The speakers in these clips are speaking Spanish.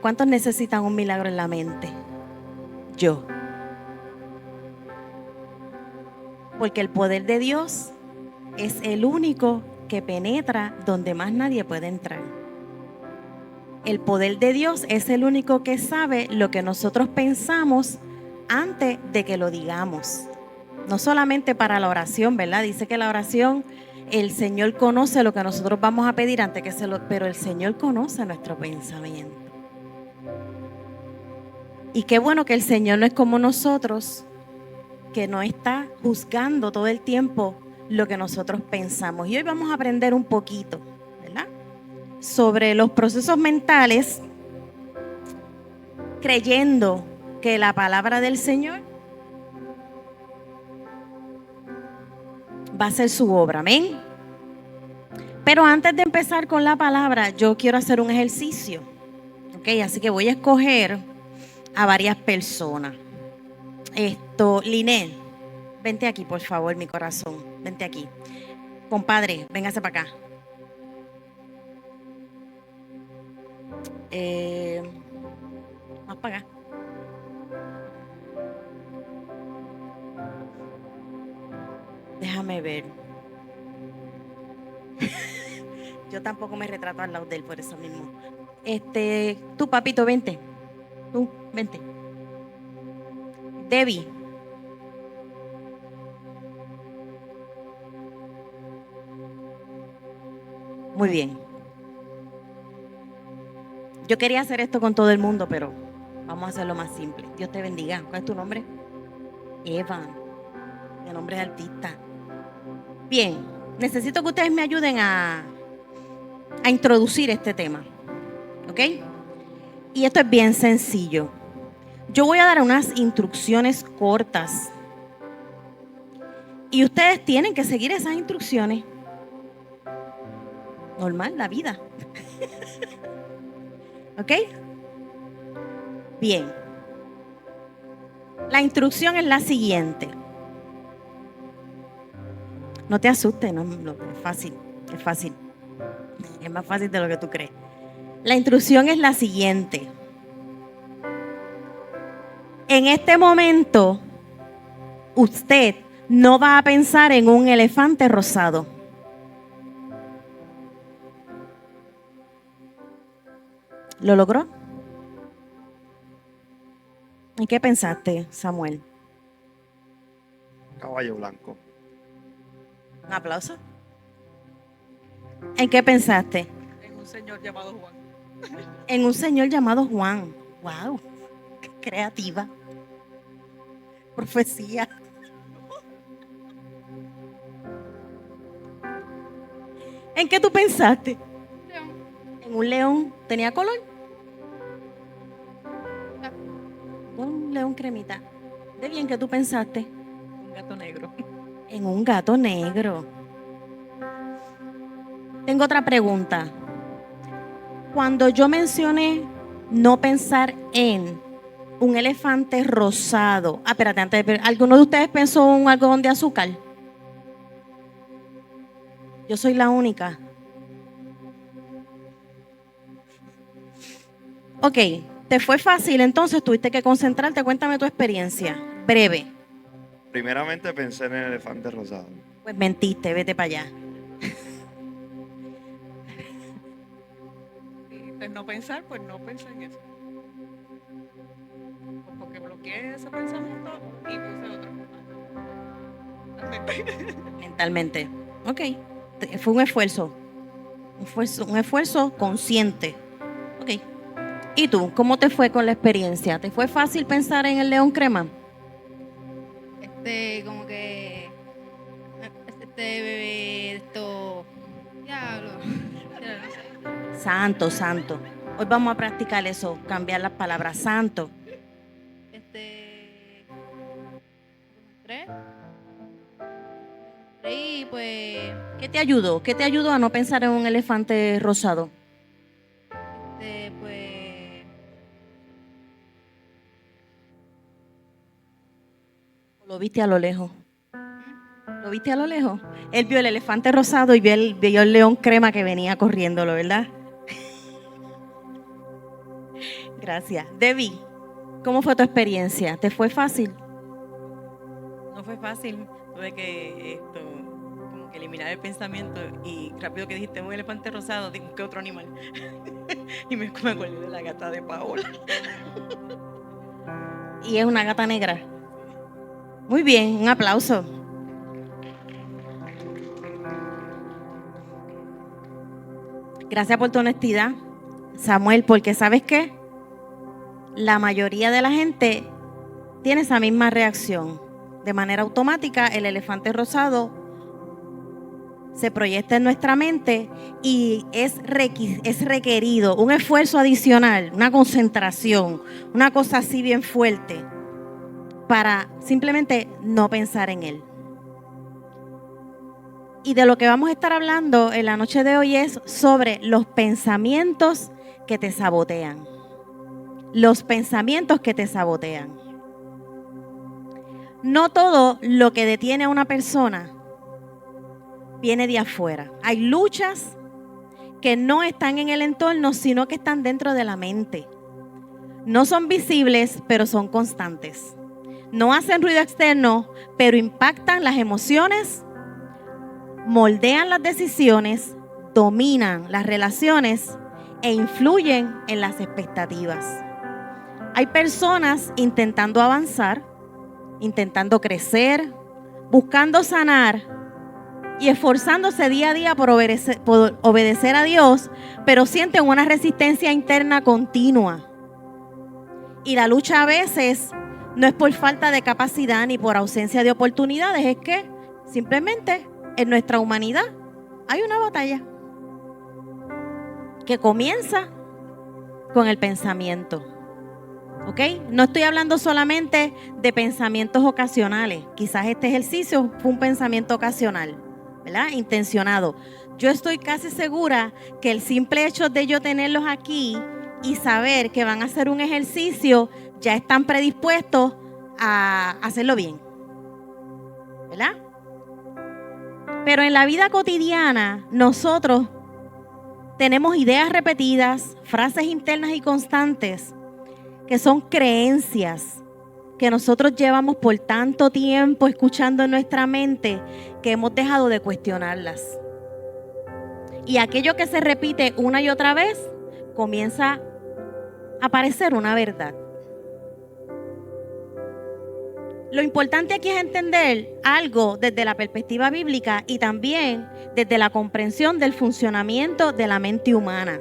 ¿Cuántos necesitan un milagro en la mente? Yo. Porque el poder de Dios es el único que penetra donde más nadie puede entrar. El poder de Dios es el único que sabe lo que nosotros pensamos antes de que lo digamos. No solamente para la oración, ¿verdad? Dice que la oración, el Señor conoce lo que nosotros vamos a pedir antes que pero el Señor conoce nuestro pensamiento. Y qué bueno que el Señor no es como nosotros, que no está juzgando todo el tiempo lo que nosotros pensamos. Y hoy vamos a aprender un poquito, ¿verdad?, sobre los procesos mentales, creyendo que la palabra del Señor va a ser su obra, amén. Pero antes de empezar con la palabra, yo quiero hacer un ejercicio, ¿ok? Así que voy a escoger a varias personas. Linet, vente aquí, por favor, mi corazón, vente aquí. Compadre, véngase para acá. Más para acá. Déjame ver. Yo tampoco me retrato al lado de él por eso mismo. Tú, papito, vente. Tú, vente. Debbie. Muy bien. Yo quería hacer esto con todo el mundo, pero vamos a hacerlo más simple. Dios te bendiga. ¿Cuál es tu nombre? Eva. Mi nombre es artista. Bien, necesito que ustedes me ayuden a introducir este tema, ¿ok? Y esto es bien sencillo. Yo voy a dar unas instrucciones cortas y ustedes tienen que seguir esas instrucciones. Normal, la vida. ¿Ok? Bien. La instrucción es la siguiente. No te asustes, no, es fácil, es fácil. Es más fácil de lo que tú crees. La instrucción es la siguiente. En este momento, usted no va a pensar en un elefante rosado. ¿Lo logró? ¿En qué pensaste, Samuel? Caballo blanco. Un aplauso. ¿En qué pensaste? En un señor llamado Juan. En un señor llamado Juan. ¡Wow! ¡Qué creativa! Profecía. ¿En qué tú pensaste? León. En un león. ¿Tenía color? Un león cremita. ¿De bien que tú pensaste? Un gato negro. En un gato negro. Tengo otra pregunta. Cuando yo mencioné no pensar en un elefante rosado. Espérate, ¿alguno de ustedes pensó en un algodón de azúcar? Yo soy la única. Ok, te fue fácil, entonces tuviste que concentrarte. Cuéntame tu experiencia, breve. Primeramente pensé en el elefante rosado. Pues mentiste, vete para allá. Y no pensar, pues no pensé en eso. Pues porque bloqueé ese pensamiento y puse otro. Mentalmente. Ok, fue un esfuerzo. Un esfuerzo consciente. Ok. ¿Y tú? ¿Cómo te fue con la experiencia? ¿Te fue fácil pensar en el león crema? Como que bebé, esto, diablo. Santo, santo. Hoy vamos a practicar eso, cambiar las palabras. Santo. Tres. Y pues, ¿Qué te ayudó? ¿Qué te ayudó a no pensar en un elefante rosado? pues, ¿Lo viste a lo lejos? ¿Lo viste a lo lejos? Él vio el elefante rosado y vio el león crema que venía corriéndolo, ¿verdad? Gracias. Debbie, ¿cómo fue tu experiencia? ¿Te fue fácil? No fue fácil. Tuve que como que eliminar el pensamiento y rápido que dijiste un elefante rosado, digo, ¿qué otro animal? Y me acordé de la gata de Paola. Y es una gata negra. Muy bien, un aplauso. Gracias por tu honestidad, Samuel, porque ¿sabes qué? La mayoría de la gente tiene esa misma reacción. De manera automática, el elefante rosado se proyecta en nuestra mente y es requerido un esfuerzo adicional, una concentración, una cosa así bien fuerte para simplemente no pensar en él. Y de lo que vamos a estar hablando en la noche de hoy es sobre los pensamientos que te sabotean. Los pensamientos que te sabotean. No todo lo que detiene a una persona viene de afuera. Hay luchas que no están en el entorno, sino que están dentro de la mente. No son visibles, pero son constantes. No hacen ruido externo, pero impactan las emociones, moldean las decisiones, dominan las relaciones e influyen en las expectativas. Hay personas intentando avanzar, intentando crecer, buscando sanar y esforzándose día a día por obedecer a Dios, pero sienten una resistencia interna continua. Y la lucha a veces no es por falta de capacidad ni por ausencia de oportunidades, es que simplemente en nuestra humanidad hay una batalla que comienza con el pensamiento. ¿Ok? No estoy hablando solamente de pensamientos ocasionales. Quizás este ejercicio fue un pensamiento ocasional, ¿verdad? Intencionado. Yo estoy casi segura que el simple hecho de yo tenerlos aquí y saber que van a hacer un ejercicio, ya están predispuestos a hacerlo bien, ¿verdad? Pero en la vida cotidiana, nosotros tenemos ideas repetidas, frases internas y constantes, que son creencias que nosotros llevamos por tanto tiempo escuchando en nuestra mente que hemos dejado de cuestionarlas. Y aquello que se repite una y otra vez comienza a parecer una verdad. Lo importante aquí es entender algo desde la perspectiva bíblica y también desde la comprensión del funcionamiento de la mente humana,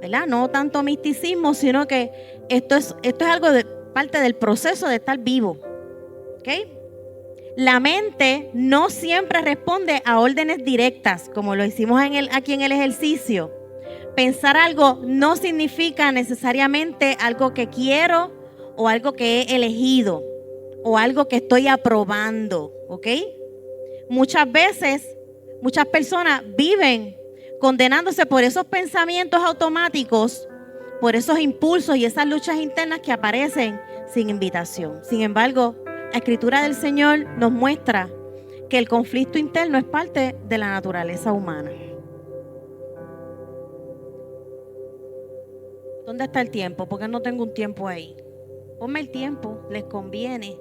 ¿verdad? No tanto misticismo, sino que esto es algo de parte del proceso de estar vivo. ¿Ok? La mente no siempre responde a órdenes directas, como lo hicimos aquí en el ejercicio. Pensar algo no significa necesariamente algo que quiero o algo que he elegido o algo que estoy aprobando. ¿Ok? Muchas veces, muchas personas viven condenándose por esos pensamientos automáticos, por esos impulsos y esas luchas internas que aparecen sin invitación. Sin embargo, la Escritura del Señor nos muestra que el conflicto interno es parte de la naturaleza humana. ¿Dónde está el tiempo? Porque no tengo un tiempo ahí. Ponme el tiempo, les conviene.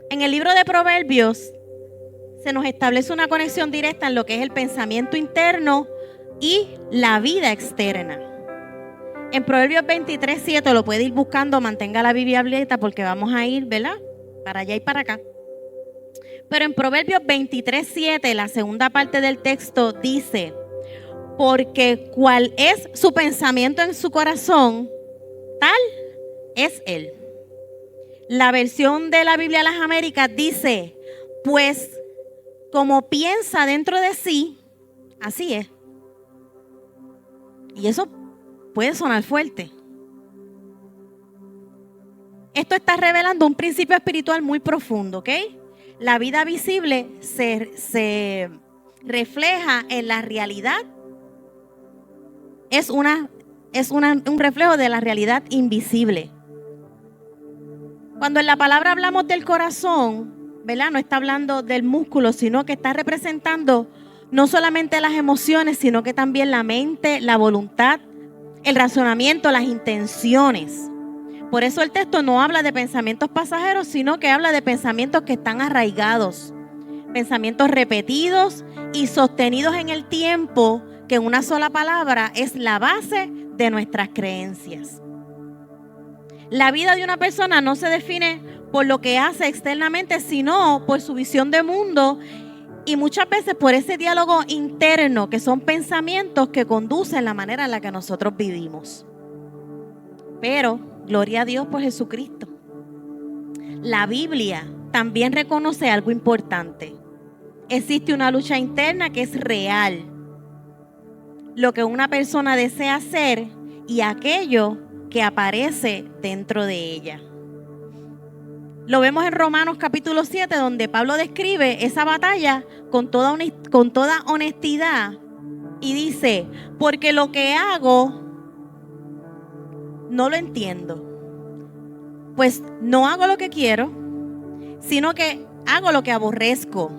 En el libro de Proverbios se nos establece una conexión directa en lo que es el pensamiento interno y la vida externa. En Proverbios 23:7 lo puede ir buscando, mantenga la Biblia abierta porque vamos a ir, ¿verdad? Para allá y para acá. Pero en Proverbios 23:7, la segunda parte del texto dice: porque cual es su pensamiento en su corazón, tal es él. La versión de la Biblia de las Américas dice: pues como piensa dentro de sí, así es. Y eso puede sonar fuerte. Esto está revelando un principio espiritual muy profundo, ¿ok? La vida visible se refleja en la realidad. Es un reflejo de la realidad invisible. Cuando en la palabra hablamos del corazón, ¿verdad? No está hablando del músculo, sino que está representando no solamente las emociones, sino que también la mente, la voluntad, el razonamiento, las intenciones. Por eso el texto no habla de pensamientos pasajeros, sino que habla de pensamientos que están arraigados, pensamientos repetidos y sostenidos en el tiempo, que en una sola palabra es la base de nuestras creencias. La vida de una persona no se define por lo que hace externamente, sino por su visión de mundo y muchas veces por ese diálogo interno, que son pensamientos que conducen la manera en la que nosotros vivimos. Pero, gloria a Dios por Jesucristo. La Biblia también reconoce algo importante. Existe una lucha interna que es real. Lo que una persona desea hacer y aquello que aparece dentro de ella. Lo vemos en Romanos capítulo 7, donde Pablo describe esa batalla con toda honestidad y dice, porque lo que hago no lo entiendo. Pues no hago lo que quiero, sino que hago lo que aborrezco.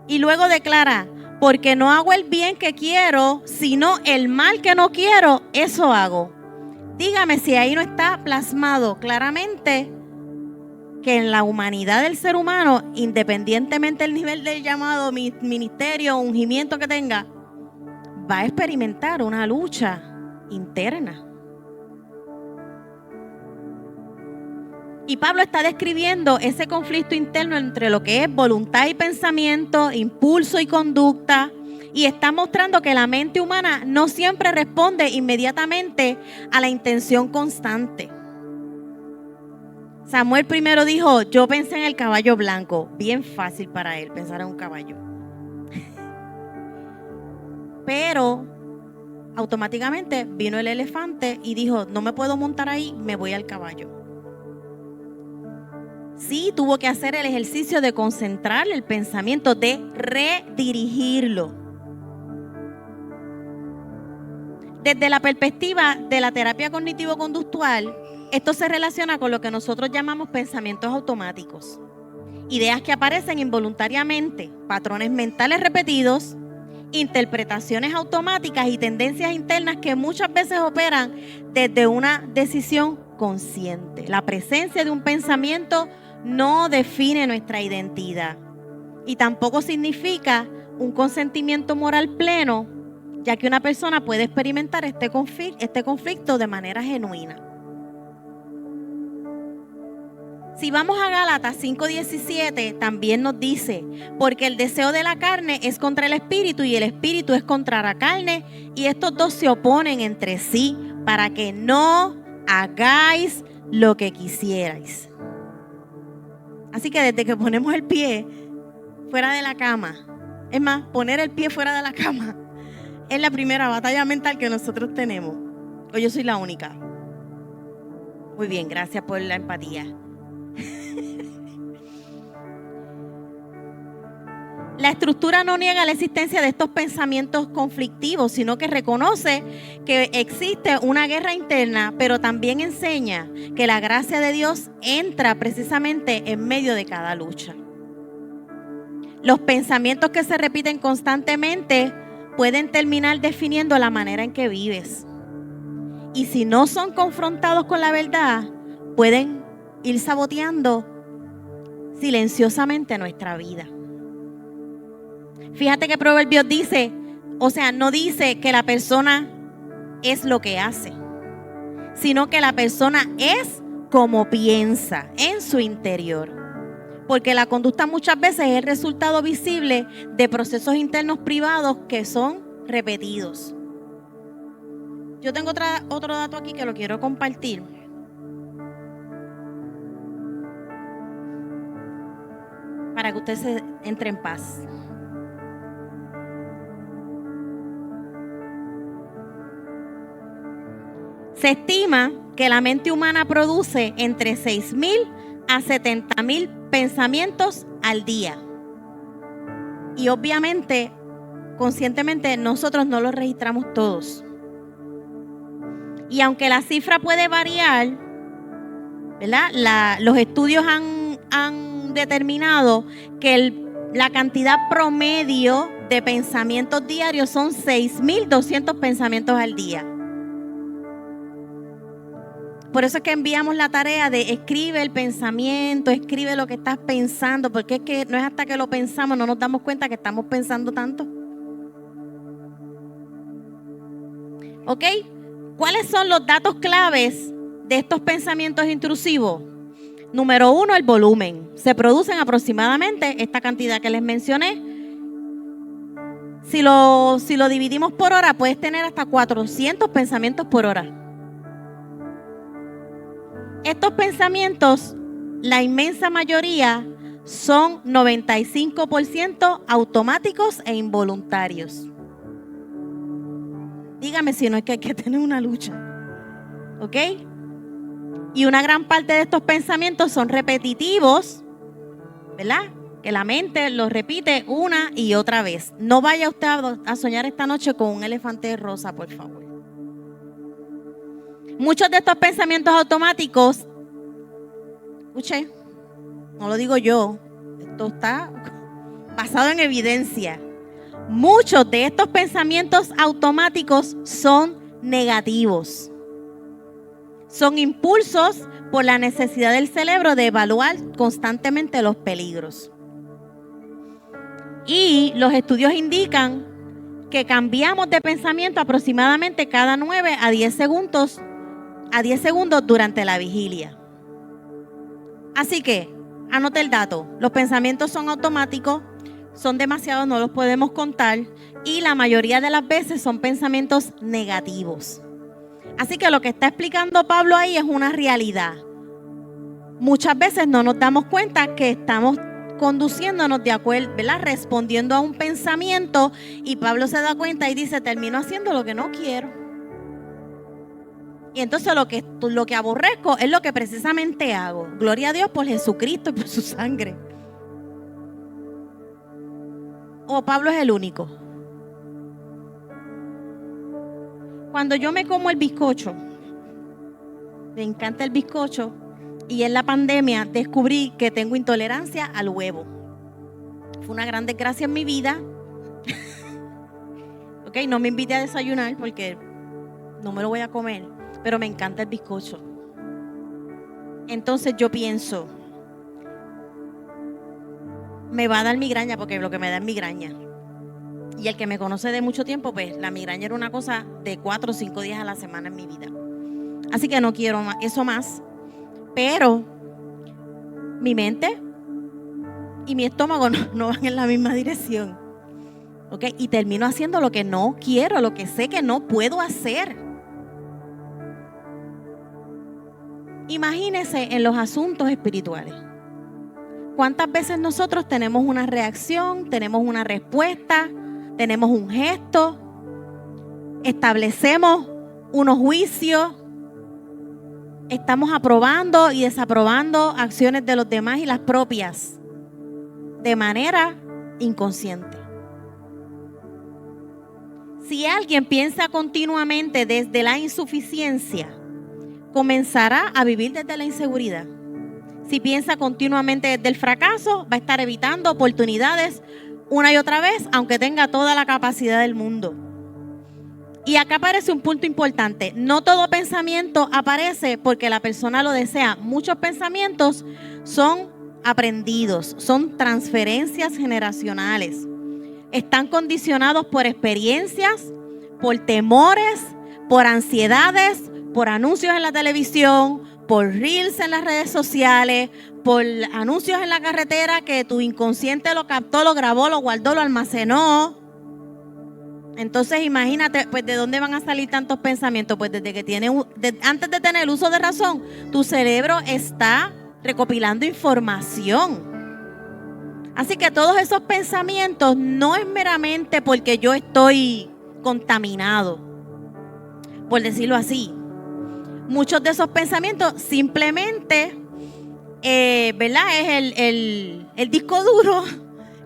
Y luego declara, porque no hago el bien que quiero, sino el mal que no quiero, eso hago. Dígame si ahí no está plasmado claramente que en la humanidad del ser humano, independientemente del nivel del llamado ministerio o ungimiento que tenga, va a experimentar una lucha interna. Y Pablo está describiendo ese conflicto interno entre lo que es voluntad y pensamiento, impulso y conducta, y está mostrando que la mente humana no siempre responde inmediatamente a la intención constante. Samuel primero dijo, yo pensé en el caballo blanco. Bien fácil para él pensar en un caballo. Pero automáticamente vino el elefante y dijo, no me puedo montar ahí, me voy al caballo. Sí, tuvo que hacer el ejercicio de concentrar el pensamiento, de redirigirlo. Desde la perspectiva de la terapia cognitivo-conductual, esto se relaciona con lo que nosotros llamamos pensamientos automáticos. Ideas que aparecen involuntariamente, patrones mentales repetidos, interpretaciones automáticas y tendencias internas que muchas veces operan desde una decisión consciente. La presencia de un pensamiento no define nuestra identidad y tampoco significa un consentimiento moral pleno, ya que una persona puede experimentar este conflicto de manera genuina. Si vamos a Gálatas 5:17, también nos dice, porque el deseo de la carne es contra el espíritu y el espíritu es contra la carne, y estos dos se oponen entre sí para que no hagáis lo que quisierais. Así que desde que ponemos el pie fuera de la cama, es más, poner el pie fuera de la cama es la primera batalla mental que nosotros tenemos. O yo soy la única. Muy bien, gracias por la empatía. La estructura no niega la existencia de estos pensamientos conflictivos, sino que reconoce que existe una guerra interna, pero también enseña que la gracia de Dios entra precisamente en medio de cada lucha. Los pensamientos que se repiten constantemente pueden terminar definiendo la manera en que vives. Y si no son confrontados con la verdad, pueden ir saboteando silenciosamente nuestra vida. Fíjate que Proverbios dice, o sea, no dice que la persona es lo que hace, sino que la persona es como piensa en su interior. Porque la conducta muchas veces es el resultado visible de procesos internos privados que son repetidos. Yo tengo otro dato aquí que lo quiero compartir. Para que usted se entre en paz. Se estima que la mente humana produce entre 6,000 a 70,000 pensamientos al día. Y obviamente, conscientemente, nosotros no los registramos todos. Y aunque la cifra puede variar, ¿verdad? Los estudios han determinado que La cantidad promedio de pensamientos diarios son 6.200 pensamientos al día. Por eso es que enviamos la tarea de escribe el pensamiento, escribe lo que estás pensando, porque es que no es hasta que lo pensamos, no nos damos cuenta que estamos pensando tanto. ¿Ok? ¿Cuáles son los datos claves de estos pensamientos intrusivos? Número 1, el volumen. Se producen aproximadamente esta cantidad que les mencioné. Si lo dividimos por hora, puedes tener hasta 400 pensamientos por hora. Estos pensamientos, la inmensa mayoría, son 95% automáticos e involuntarios. Dígame si no es que hay que tener una lucha. ¿Ok? Y una gran parte de estos pensamientos son repetitivos, ¿verdad? Que la mente los repite una y otra vez. No vaya usted a soñar esta noche con un elefante rosa, por favor. Muchos de estos pensamientos automáticos, escuche, no lo digo yo, esto está basado en evidencia. Muchos de estos pensamientos automáticos son negativos. Son impulsos por la necesidad del cerebro de evaluar constantemente los peligros. Y los estudios indican que cambiamos de pensamiento aproximadamente cada 9 a 10 segundos durante la vigilia. Así que, anote el dato. Los pensamientos son automáticos, son demasiados, no los podemos contar, y la mayoría de las veces son pensamientos negativos. Así que lo que está explicando Pablo ahí es una realidad. Muchas veces no nos damos cuenta que estamos conduciéndonos de acuerdo, ¿verdad? Respondiendo a un pensamiento, y Pablo se da cuenta y dice, termino haciendo lo que no quiero. Y entonces lo que aborrezco es lo que precisamente hago. Gloria a Dios por Jesucristo y por su sangre. ¿O Pablo es el único? Cuando yo me como el bizcocho, me encanta el bizcocho, y en la pandemia descubrí que tengo intolerancia al huevo. Fue una gran desgracia en mi vida. Ok, no me invite a desayunar porque no me lo voy a comer, pero me encanta el bizcocho. Entonces yo pienso, me va a dar migraña porque lo que me da es migraña. Y el que me conoce de mucho tiempo, pues la migraña era una cosa de 4 o 5 días a la semana en mi vida. Así que no quiero eso más. Pero mi mente y mi estómago no van en la misma dirección. ¿Ok? Y termino haciendo lo que no quiero, lo que sé que no puedo hacer. Imagínese en los asuntos espirituales. ¿Cuántas veces nosotros tenemos una reacción, tenemos una respuesta, tenemos un gesto, establecemos unos juicios, estamos aprobando y desaprobando acciones de los demás y las propias de manera inconsciente? Si alguien piensa continuamente desde la insuficiencia, comenzará a vivir desde la inseguridad. Si piensa continuamente desde el fracaso, va a estar evitando oportunidades una y otra vez, aunque tenga toda la capacidad del mundo. Y acá aparece un punto importante. No todo pensamiento aparece porque la persona lo desea. Muchos pensamientos son aprendidos, son transferencias generacionales. Están condicionados por experiencias, por temores, por ansiedades, por anuncios en la televisión, por reels en las redes sociales, por anuncios en la carretera que tu inconsciente lo captó, lo grabó, lo guardó, lo almacenó. Entonces imagínate, pues, ¿de dónde van a salir tantos pensamientos? Pues desde que antes de tener uso de razón, tu cerebro está recopilando información. Así que todos esos pensamientos no es meramente porque yo estoy contaminado, por decirlo así. Muchos de esos pensamientos simplemente, ¿verdad? Es el disco duro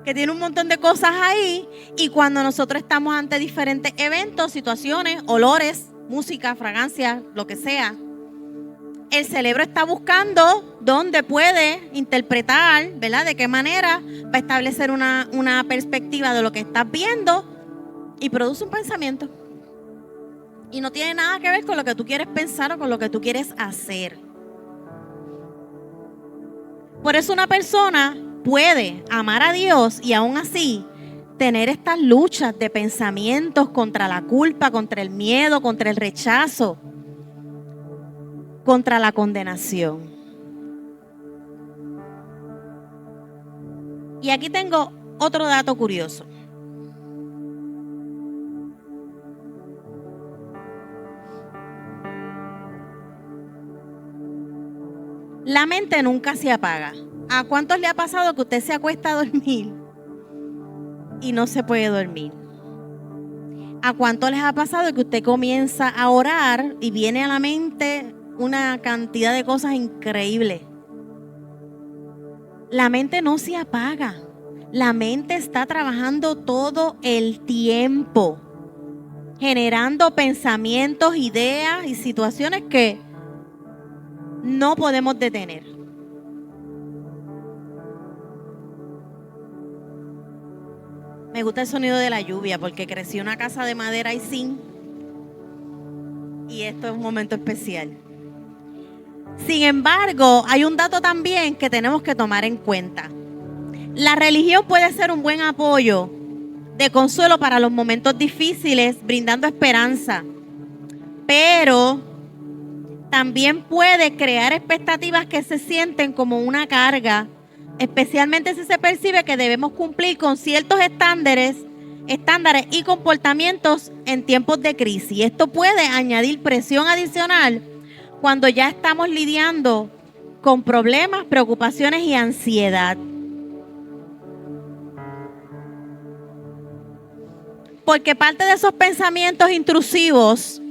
que tiene un montón de cosas ahí, y cuando nosotros estamos ante diferentes eventos, situaciones, olores, música, fragancias, lo que sea, el cerebro está buscando dónde puede interpretar, ¿verdad? De qué manera va a establecer una perspectiva de lo que estás viendo y produce un pensamiento. Y no tiene nada que ver con lo que tú quieres pensar o con lo que tú quieres hacer. Por eso una persona puede amar a Dios y aún así tener estas luchas de pensamientos contra la culpa, contra el miedo, contra el rechazo, contra la condenación. Y aquí tengo otro dato curioso. La mente nunca se apaga. ¿A cuántos le ha pasado que usted se acuesta a dormir y no se puede dormir? ¿A cuántos les ha pasado que usted comienza a orar y viene a la mente una cantidad de cosas increíbles? La mente no se apaga. La mente está trabajando todo el tiempo, generando pensamientos, ideas y situaciones que no podemos detener. Me gusta el sonido de la lluvia porque crecí en una casa de madera y zinc. Y esto es un momento especial. Sin embargo, hay un dato también que tenemos que tomar en cuenta. La religión puede ser un buen apoyo de consuelo para los momentos difíciles, brindando esperanza. Pero también puede crear expectativas que se sienten como una carga, especialmente si se percibe que debemos cumplir con ciertos estándares y comportamientos en tiempos de crisis. Esto puede añadir presión adicional cuando ya estamos lidiando con problemas, preocupaciones y ansiedad. Porque parte de esos pensamientos intrusivos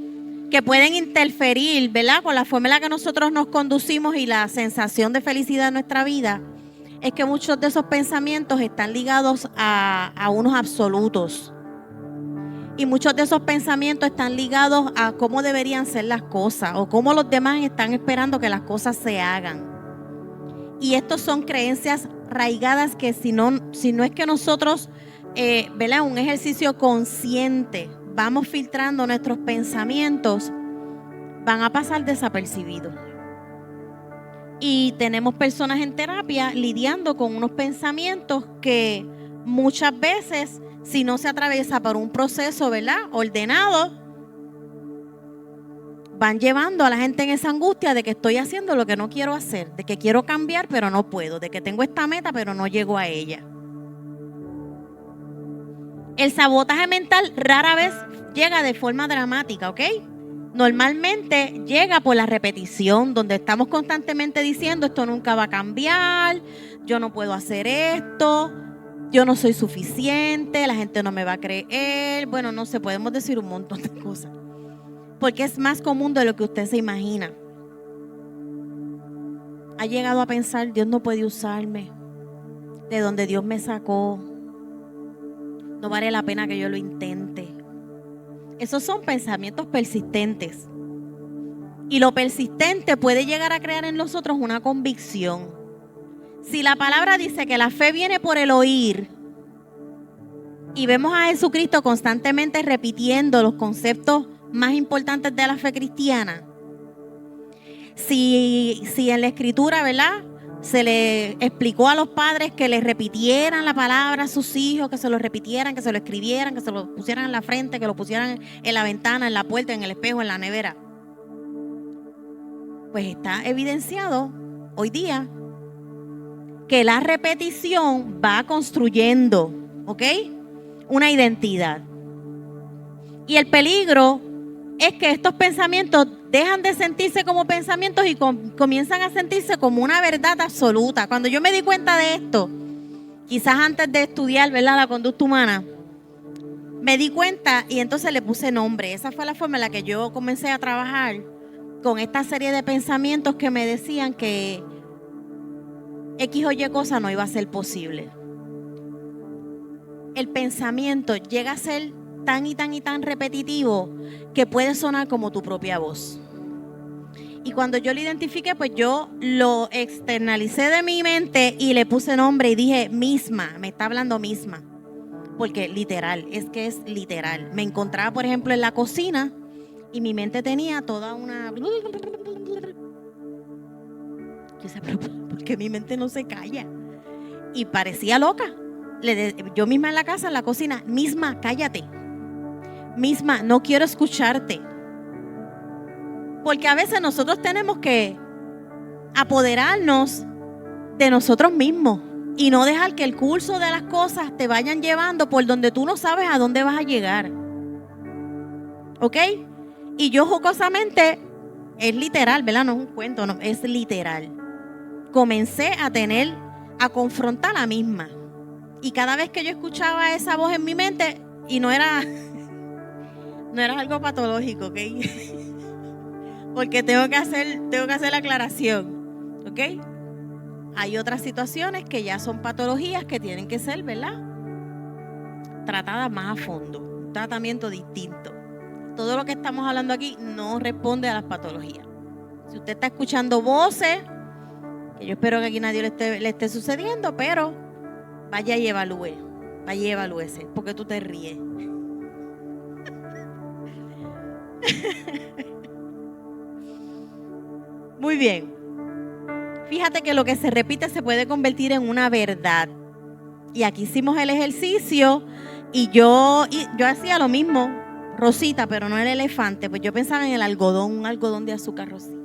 que pueden interferir, ¿verdad?, con la forma en la que nosotros nos conducimos y la sensación de felicidad en nuestra vida, es que muchos de esos pensamientos están ligados a unos absolutos. Y muchos de esos pensamientos están ligados a cómo deberían ser las cosas o cómo los demás están esperando que las cosas se hagan. Y estos son creencias arraigadas que si no es que nosotros, ¿verdad?, un ejercicio consciente, vamos filtrando nuestros pensamientos, van a pasar desapercibidos. Y tenemos personas en terapia lidiando con unos pensamientos que muchas veces, si no se atraviesa por un proceso, ¿verdad?, ordenado, van llevando a la gente en esa angustia de que estoy haciendo lo que no quiero hacer, de que quiero cambiar pero no puedo, de que tengo esta meta pero no llego a ella. El sabotaje mental rara vez llega de forma dramática, ¿ok? Normalmente llega por la repetición, donde estamos constantemente diciendo esto nunca va a cambiar, yo no puedo hacer esto, yo no soy suficiente, la gente no me va a creer. Bueno, no sé, podemos decir un montón de cosas, porque es más común de lo que usted se imagina. Ha llegado a pensar, Dios no puede usarme, de donde Dios me sacó, no vale la pena que yo lo intente. Esos son pensamientos persistentes. Y lo persistente puede llegar a crear en nosotros una convicción. Si la palabra dice que la fe viene por el oír, y vemos a Jesucristo constantemente repitiendo los conceptos más importantes de la fe cristiana, si en la Escritura, ¿verdad?, se le explicó a los padres que le repitieran la palabra a sus hijos, que se lo repitieran, que se lo escribieran, que se lo pusieran en la frente, que lo pusieran en la ventana, en la puerta, en el espejo, en la nevera, pues está evidenciado hoy día que la repetición va construyendo, ¿ok?, una identidad. Y el peligro es que estos pensamientos dejan de sentirse como pensamientos y comienzan a sentirse como una verdad absoluta. Cuando yo me di cuenta de esto, quizás antes de estudiar, ¿verdad?, la conducta humana, me di cuenta y entonces le puse nombre. Esa fue la forma en la que yo comencé a trabajar con esta serie de pensamientos que me decían que X o Y cosa no iba a ser posible. El pensamiento llega a ser tan y tan y tan repetitivo que puede sonar como tu propia voz. Y cuando yo lo identifiqué, pues yo lo externalicé de mi mente y le puse nombre y dije misma, me está hablando misma. Porque literal, es que es literal. Me encontraba, por ejemplo, en la cocina y mi mente tenía toda una... Yo decía, pero ¿por qué mi mente no se calla? Y parecía loca. Yo misma en la casa, en la cocina, misma, cállate. Misma, no quiero escucharte. Porque a veces nosotros tenemos que apoderarnos de nosotros mismos y no dejar que el curso de las cosas te vayan llevando por donde tú no sabes a dónde vas a llegar. ¿Ok? Y yo jocosamente, es literal, ¿verdad? No es un cuento, no, es literal. Comencé a confrontar la misma. Y cada vez que yo escuchaba esa voz en mi mente, y no era algo patológico, ¿ok? Porque tengo que hacer la aclaración, ¿ok? Hay otras situaciones que ya son patologías que tienen que ser, ¿verdad?, tratadas más a fondo, un tratamiento distinto. Todo lo que estamos hablando aquí no responde a las patologías. Si usted está escuchando voces, que yo espero que aquí nadie le esté sucediendo, pero vaya y evalúese, porque tú te ríes. Muy bien. Fíjate que lo que se repite se puede convertir en una verdad. Y aquí hicimos el ejercicio y yo hacía lo mismo, Rosita, pero no el elefante, pues yo pensaba en el algodón, un algodón de azúcar rosita.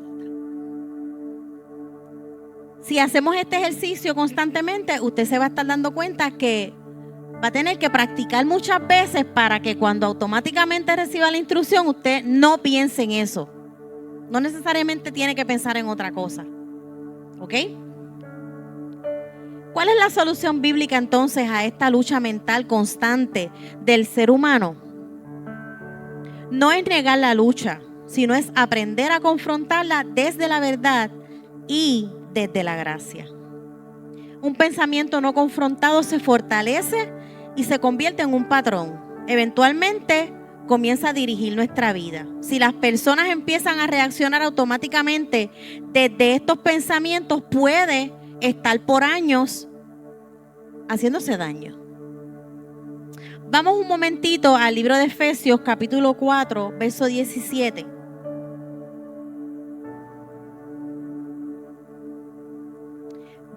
Si hacemos este ejercicio constantemente, usted se va a estar dando cuenta que va a tener que practicar muchas veces para que cuando automáticamente reciba la instrucción, usted no piense en eso. No necesariamente tiene que pensar en otra cosa. ¿Ok? ¿Cuál es la solución bíblica entonces a esta lucha mental constante del ser humano? No es negar la lucha, sino es aprender a confrontarla desde la verdad y desde la gracia. Un pensamiento no confrontado se fortalece y se convierte en un patrón. Eventualmente comienza a dirigir nuestra vida. Si las personas empiezan a reaccionar automáticamente desde estos pensamientos, puede estar por años haciéndose daño. Vamos un momentito al libro de Efesios, capítulo 4, verso 17.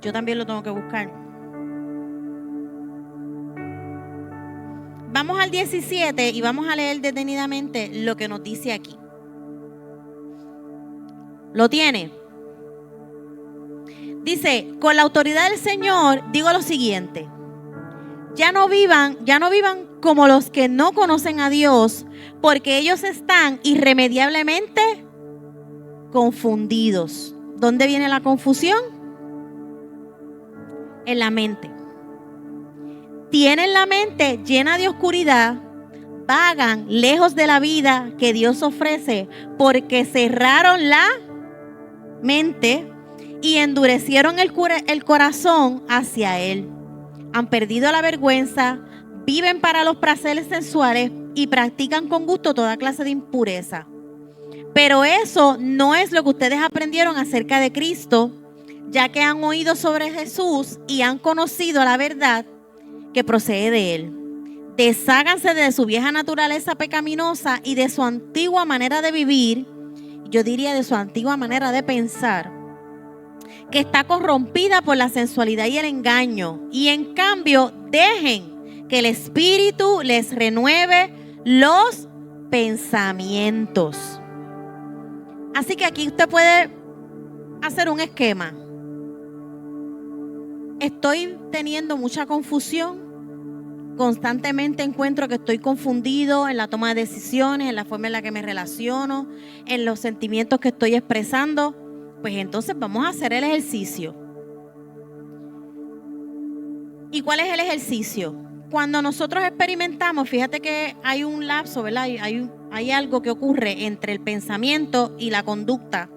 Yo también lo tengo que buscar. Vamos al 17 y vamos a leer detenidamente lo que nos dice aquí. ¿Lo tiene? Dice, con la autoridad del Señor digo lo siguiente. Ya no vivan como los que no conocen a Dios, porque ellos están irremediablemente confundidos. ¿Dónde viene la confusión? En la mente. Tienen la mente llena de oscuridad, vagan lejos de la vida que Dios ofrece, porque cerraron la mente y endurecieron el corazón hacia Él. Han perdido la vergüenza, viven para los placeres sensuales y practican con gusto toda clase de impureza. Pero eso no es lo que ustedes aprendieron acerca de Cristo, ya que han oído sobre Jesús y han conocido la verdad que procede de Él. Desháganse de su vieja naturaleza pecaminosa y de su antigua manera de vivir, yo diría de su antigua manera de pensar, que está corrompida por la sensualidad y el engaño. Y en cambio, dejen que el Espíritu les renueve los pensamientos. Así que aquí usted puede hacer un esquema. Estoy teniendo mucha confusión. Constantemente encuentro que estoy confundido en la toma de decisiones, en la forma en la que me relaciono, en los sentimientos que estoy expresando. Pues entonces vamos a hacer el ejercicio. ¿Y cuál es el ejercicio? Cuando nosotros experimentamos, fíjate que hay un lapso, ¿verdad? Hay algo que ocurre entre el pensamiento y la conducta.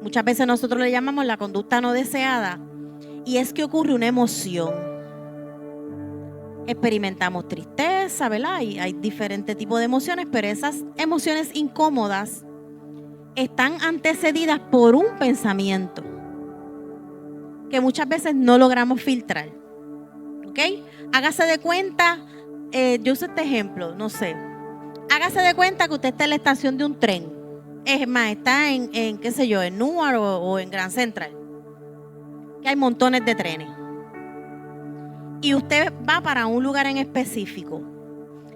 Muchas veces nosotros le llamamos la conducta no deseada. Y es que ocurre una emoción. Experimentamos tristeza, ¿verdad? Y hay diferentes tipos de emociones, pero esas emociones incómodas están antecedidas por un pensamiento que muchas veces no logramos filtrar. ¿Ok? Hágase de cuenta, yo uso este ejemplo, no sé. Hágase de cuenta que usted está en la estación de un tren. Es más, está en qué sé yo, en Newark o en Grand Central. Que hay montones de trenes. Y usted va para un lugar en específico.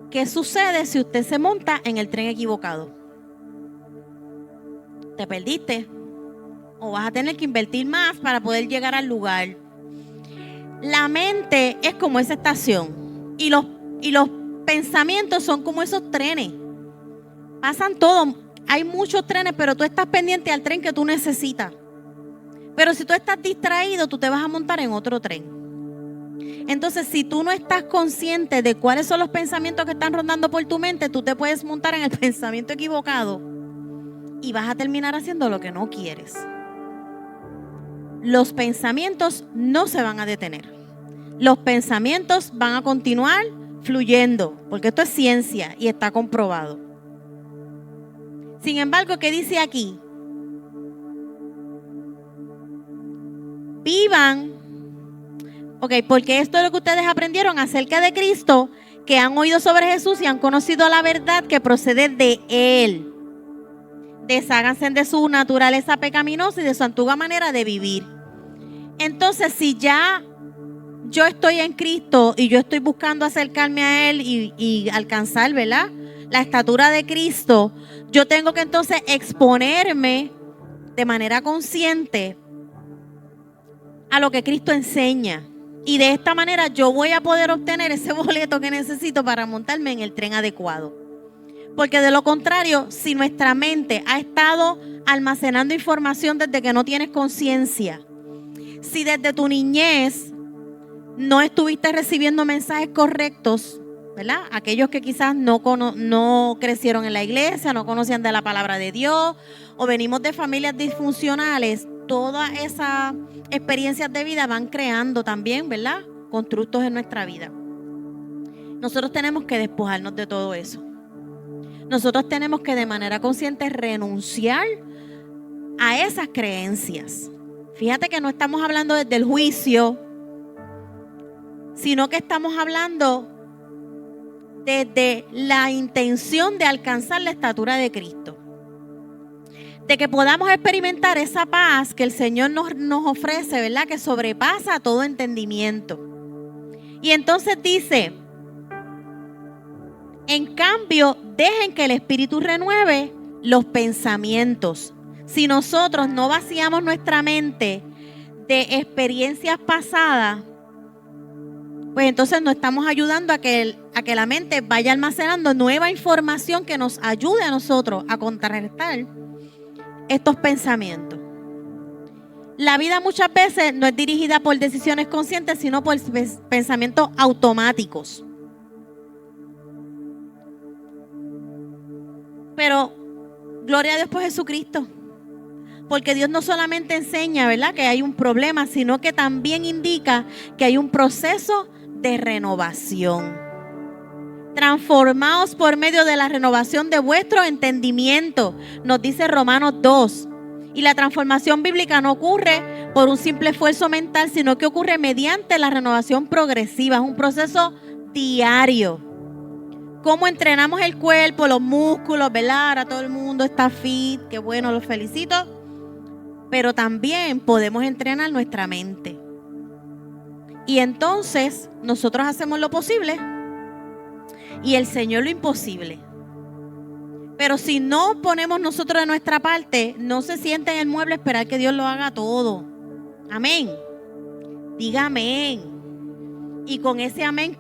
¿Qué sucede si usted se monta en el tren equivocado? Te perdiste. O vas a tener que invertir más para poder llegar al lugar. La mente es como esa estación. Y los pensamientos son como esos trenes. Pasan todo. Hay muchos trenes, pero tú estás pendiente al tren que tú necesitas. Pero si tú estás distraído, tú te vas a montar en otro tren. Entonces, si tú no estás consciente de cuáles son los pensamientos que están rondando por tu mente, tú te puedes montar en el pensamiento equivocado y vas a terminar haciendo lo que no quieres. Los pensamientos no se van a detener. Los pensamientos van a continuar fluyendo, porque esto es ciencia y está comprobado. Sin embargo, ¿qué dice aquí? Vivan, porque esto es lo que ustedes aprendieron acerca de Cristo, que han oído sobre Jesús y han conocido la verdad que procede de Él. Desháganse de su naturaleza pecaminosa y de su antigua manera de vivir. Entonces, si ya yo estoy en Cristo y yo estoy buscando acercarme a Él y alcanzar, ¿verdad?, la estatura de Cristo, yo tengo que entonces exponerme de manera consciente a lo que Cristo enseña. Y de esta manera yo voy a poder obtener ese boleto que necesito para montarme en el tren adecuado. Porque de lo contrario, si nuestra mente ha estado almacenando información desde que no tienes conciencia, si desde tu niñez no estuviste recibiendo mensajes correctos, ¿verdad? Aquellos que quizás no crecieron en la iglesia, no conocían de la palabra de Dios, o venimos de familias disfuncionales, todas esas experiencias de vida van creando también, ¿verdad?, constructos en nuestra vida. Nosotros tenemos que despojarnos de todo eso. Nosotros tenemos que de manera consciente renunciar a esas creencias. Fíjate que no estamos hablando desde el juicio, sino que estamos hablando desde la intención de alcanzar la estatura de Cristo. De que podamos experimentar esa paz que el Señor nos ofrece, ¿verdad?, que sobrepasa todo entendimiento. Y entonces dice, en cambio, dejen que el Espíritu renueve los pensamientos. Si nosotros no vaciamos nuestra mente de experiencias pasadas, pues entonces nos estamos ayudando a que la mente vaya almacenando nueva información que nos ayude a nosotros a contrarrestar estos pensamientos. La vida muchas veces no es dirigida por decisiones conscientes, sino por pensamientos automáticos. Pero gloria a Dios por Jesucristo. Porque Dios no solamente enseña, ¿verdad?, que hay un problema, sino que también indica que hay un proceso de renovación. Transformaos por medio de la renovación de vuestro entendimiento, nos dice Romanos 2. Y la transformación bíblica no ocurre por un simple esfuerzo mental, sino que ocurre mediante la renovación progresiva. Es un proceso diario. Cómo entrenamos el cuerpo, los músculos, ¿verdad? Ahora todo el mundo está fit, qué bueno, los felicito. Pero también podemos entrenar nuestra mente. Y entonces nosotros hacemos lo posible y el Señor lo imposible. Pero si no ponemos nosotros de nuestra parte, no se sienta en el mueble esperar que Dios lo haga todo. Amén. Diga amén. Y con ese amén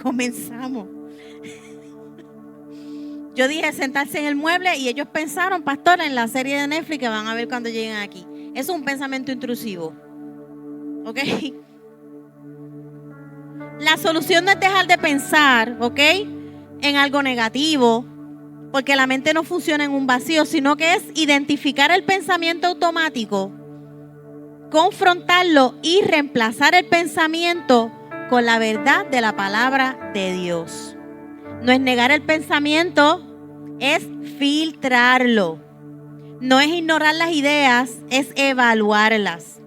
comenzamos. Yo dije sentarse en el mueble y ellos pensaron, pastor, en la serie de Netflix que van a ver cuando lleguen aquí. Eso es un pensamiento intrusivo. ¿Ok? La solución no es dejar de pensar, ¿ok?, en algo negativo, porque la mente no funciona en un vacío, sino que es identificar el pensamiento automático, confrontarlo y reemplazar el pensamiento con la verdad de la palabra de Dios. No es negar el pensamiento, es filtrarlo. No es ignorar las ideas, es evaluarlas.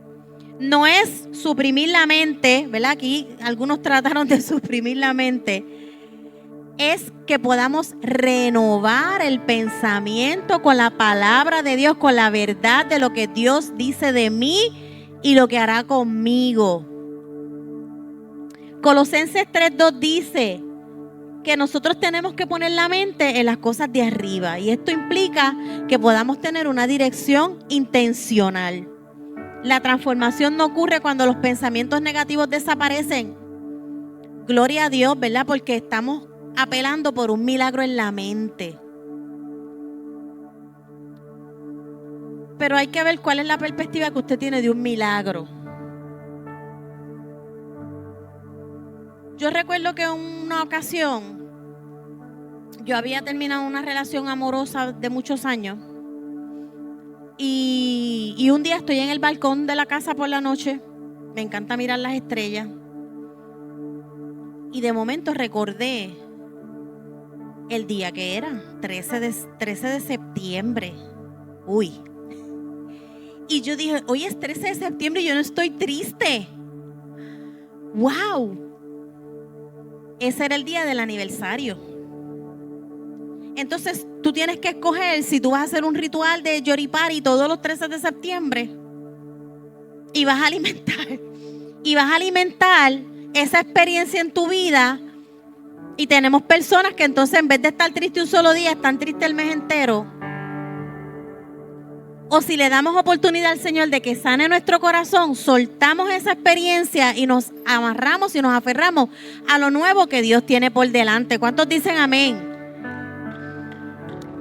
No es suprimir la mente, ¿verdad? Aquí algunos trataron de suprimir la mente. Es que podamos renovar el pensamiento con la palabra de Dios, con la verdad de lo que Dios dice de mí y lo que hará conmigo. Colosenses 3:2 dice que nosotros tenemos que poner la mente en las cosas de arriba, y esto implica que podamos tener una dirección intencional. La transformación no ocurre cuando los pensamientos negativos desaparecen. Gloria a Dios, ¿verdad? Porque estamos apelando por un milagro en la mente. Pero hay que ver cuál es la perspectiva que usted tiene de un milagro. Yo recuerdo que en una ocasión yo había terminado una relación amorosa de muchos años y un día estoy en el balcón de la casa por la noche. Me encanta mirar las estrellas y de momento recordé el día que era, 13 de septiembre. Uy. Y yo dije, hoy es 13 de septiembre y yo no estoy triste. ¡Wow! Ese era el día del aniversario. Entonces tú tienes que escoger si tú vas a hacer un ritual de Yoripari todos los 13 de septiembre y vas a alimentar esa experiencia en tu vida. Y tenemos personas que entonces en vez de estar triste un solo día, están tristes el mes entero. O si le damos oportunidad al Señor de que sane nuestro corazón, soltamos esa experiencia y nos amarramos y nos aferramos a lo nuevo que Dios tiene por delante. ¿Cuántos dicen amén?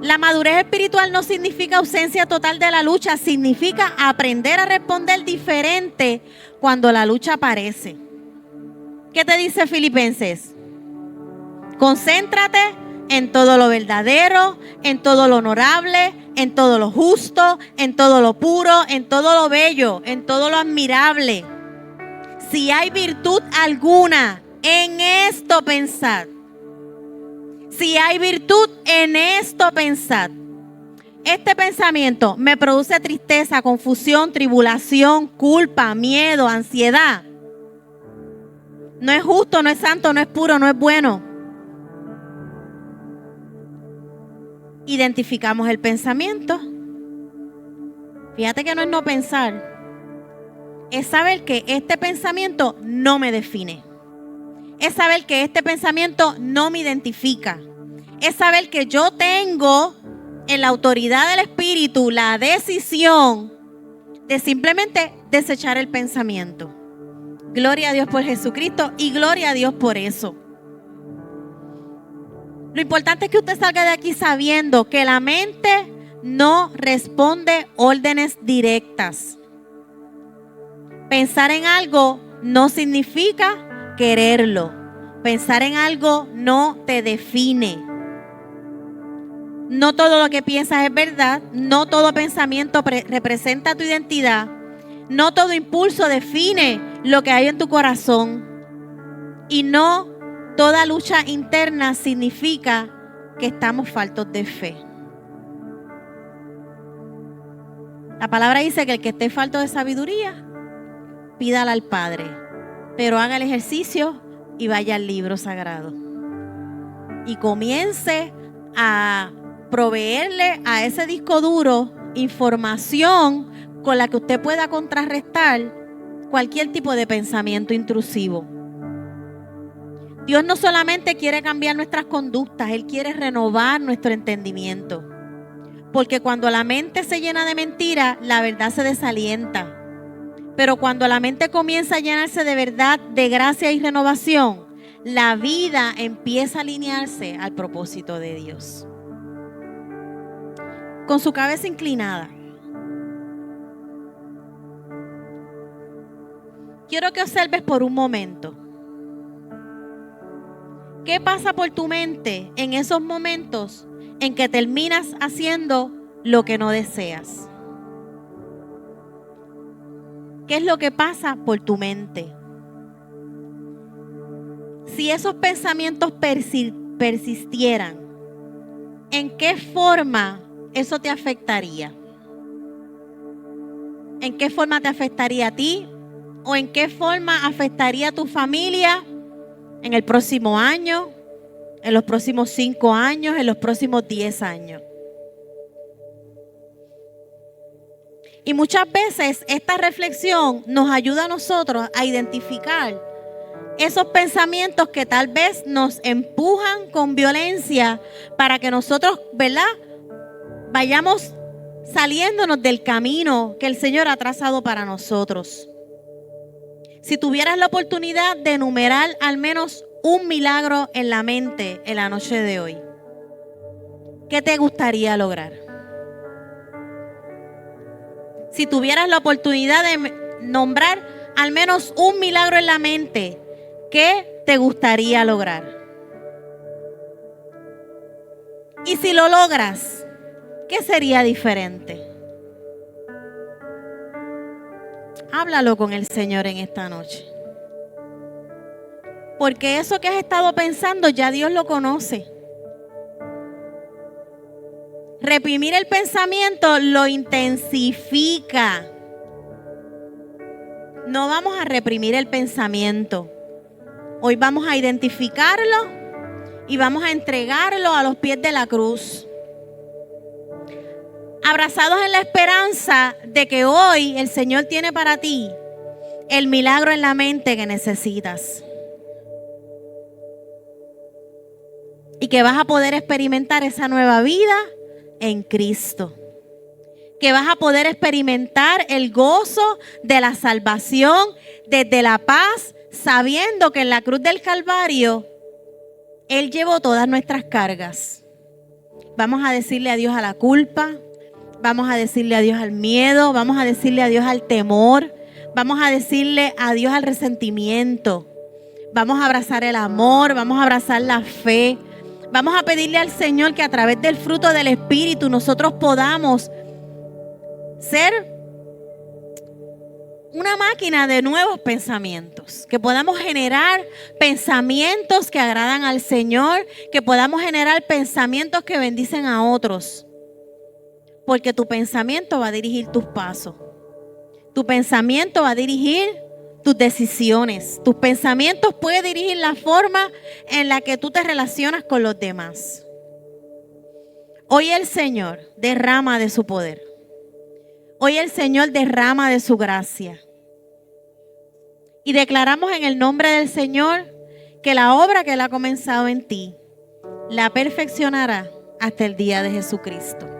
La madurez espiritual no significa ausencia total de la lucha, significa aprender a responder diferente cuando la lucha aparece. ¿Qué te dice Filipenses? Concéntrate en todo lo verdadero, en todo lo honorable, en todo lo justo, en todo lo puro, en todo lo bello, en todo lo admirable. Si hay virtud alguna, en esto pensad. Si hay virtud, en esto pensad. Este pensamiento me produce tristeza, confusión, tribulación, culpa, miedo, ansiedad. No es justo, no es santo, no es puro, no es bueno. Identificamos el pensamiento. Fíjate que no es no pensar. Es saber que este pensamiento no me define. Es saber que este pensamiento no me identifica. Es saber que yo tengo en la autoridad del Espíritu la decisión de simplemente desechar el pensamiento. Gloria a Dios por Jesucristo y gloria a Dios por eso. Lo importante es que usted salga de aquí sabiendo que la mente no responde órdenes directas. Pensar en algo no significa quererlo. Pensar en algo no te define. No todo lo que piensas es verdad. No todo pensamiento representa tu identidad. No todo impulso define lo que hay en tu corazón. Y no toda lucha interna significa que estamos faltos de fe. La palabra dice que el que esté falto de sabiduría, pídala al Padre, pero haga el ejercicio y vaya al libro sagrado. Y comience a proveerle a ese disco duro información con la que usted pueda contrarrestar cualquier tipo de pensamiento intrusivo. Dios no solamente quiere cambiar nuestras conductas, Él quiere renovar nuestro entendimiento. Porque cuando la mente se llena de mentiras, la verdad se desalienta. Pero cuando la mente comienza a llenarse de verdad, de gracia y renovación, la vida empieza a alinearse al propósito de Dios. Con su cabeza inclinada, quiero que observes por un momento. ¿Qué pasa por tu mente en esos momentos en que terminas haciendo lo que no deseas? ¿Qué es lo que pasa por tu mente? Si esos pensamientos persistieran, ¿en qué forma eso te afectaría? ¿En qué forma te afectaría a ti? ¿O en qué forma afectaría a tu familia en el próximo año, en los próximos 5 años, en los próximos 10 años? Y muchas veces esta reflexión nos ayuda a nosotros a identificar esos pensamientos que tal vez nos empujan con violencia para que nosotros, ¿verdad?, vayamos saliéndonos del camino que el Señor ha trazado para nosotros. Si tuvieras la oportunidad de enumerar al menos un milagro en la mente en la noche de hoy, ¿qué te gustaría lograr? Si tuvieras la oportunidad de nombrar al menos un milagro en la mente, ¿qué te gustaría lograr? Y si lo logras, ¿qué sería diferente? Háblalo con el Señor en esta noche. Porque eso que has estado pensando ya Dios lo conoce. Reprimir el pensamiento lo intensifica. No vamos a reprimir el pensamiento. Hoy vamos a identificarlo y vamos a entregarlo a los pies de la cruz. Abrazados en la esperanza de que hoy el Señor tiene para ti el milagro en la mente que necesitas. Y que vas a poder experimentar esa nueva vida en Cristo. Que vas a poder experimentar el gozo de la salvación desde la paz, sabiendo que en la cruz del Calvario Él llevó todas nuestras cargas. Vamos a decirle adiós a la culpa. Vamos a decirle adiós al miedo, vamos a decirle adiós al temor, vamos a decirle adiós al resentimiento, vamos a abrazar el amor, vamos a abrazar la fe, vamos a pedirle al Señor que a través del fruto del Espíritu nosotros podamos ser una máquina de nuevos pensamientos, que podamos generar pensamientos que agradan al Señor, que podamos generar pensamientos que bendicen a otros. Porque tu pensamiento va a dirigir tus pasos. Tu pensamiento va a dirigir tus decisiones. Tus pensamientos pueden dirigir la forma en la que tú te relacionas con los demás. Hoy el Señor derrama de su poder. Hoy el Señor derrama de su gracia. Y declaramos en el nombre del Señor que la obra que Él ha comenzado en ti la perfeccionará hasta el día de Jesucristo.